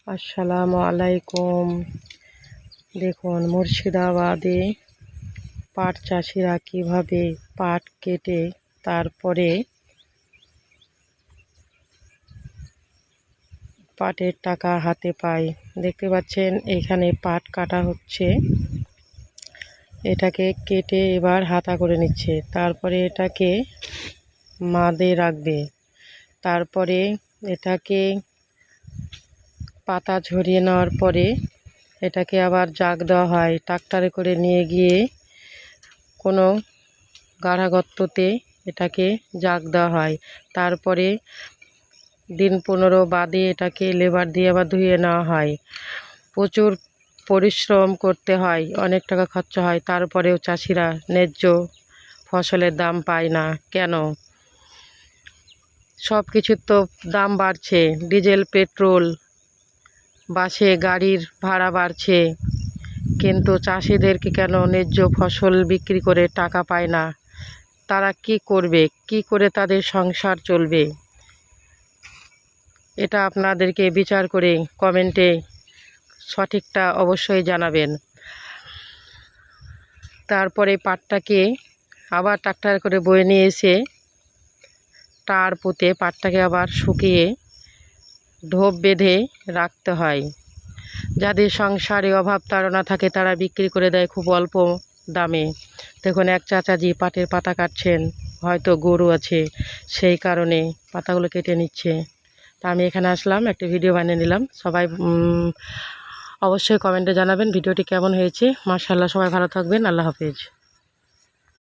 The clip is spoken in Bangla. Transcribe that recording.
আসসালামু আলাইকুম। দেখুন মুর্শিদাবাদে পাট চাষিরা কিভাবে পাট কেটে তারপরে পাটের টাকা হাতে পায়। দেখতে পাচ্ছেন এখানে পাট কাটা হচ্ছে, এটাকে কেটে এবার হাতা করে নিচ্ছে, তারপরে এটাকে মাদে রাখবে, তারপরে এটাকে পাতা ঝরিয়ে নেওয়ার পরে এটাকে আবার জাগ দেওয়া হয়, ট্রাক্টরে করে নিয়ে গিয়ে কোনো গাড়া গর্ততে এটাকে জাগ দেওয়া হয়। তারপরে দিন 15 বাদে এটাকে লেবার দিয়ে আবার ধুয়ে নেওয়া হয়। প্রচুর পরিশ্রম করতে হয়, অনেক টাকা খরচা হয়, তারপরেও চাষিরা ন্যায্য ফসলের দাম পায় না কেন? সব কিছুর তো দাম বাড়ছে, ডিজেল পেট্রোল, বাসে গাড়ির ভাড়া বাড়ছে, কিন্তু চাষিদেরকে কেন ন্যায্য ফসল বিক্রি করে টাকা পায় না? তারা কি করবে, কি করে তাদের সংসার চলবে? এটা আপনাদেরকে বিচার করে কমেন্টে সঠিকটা অবশ্যই জানাবেন। তারপরে পাটটাকে আবার ট্রাক্টর করে বয়ে নিয়ে এসে টার পুঁতে পাটটাকে আবার শুকিয়ে ঢোপ বেঁধে রাখতে হয়। যাদের সংসারে অভাব তাড়না থাকে তারা বিক্রি করে দেয় খুব অল্প দামে। দেখুন এক চাচাজি পাটের পাতা কাটছেন, হয়তো গরু আছে সেই কারণে পাতাগুলো কেটে নিচ্ছে। তা আমি এখানে আসলাম, একটা ভিডিও বানিয়ে নিলাম। সবাই অবশ্যই কমেন্টে জানাবেন ভিডিওটি কেমন হয়েছে। মাশাআল্লাহ, সবাই ভালো থাকবেন। আল্লাহ হাফেজ।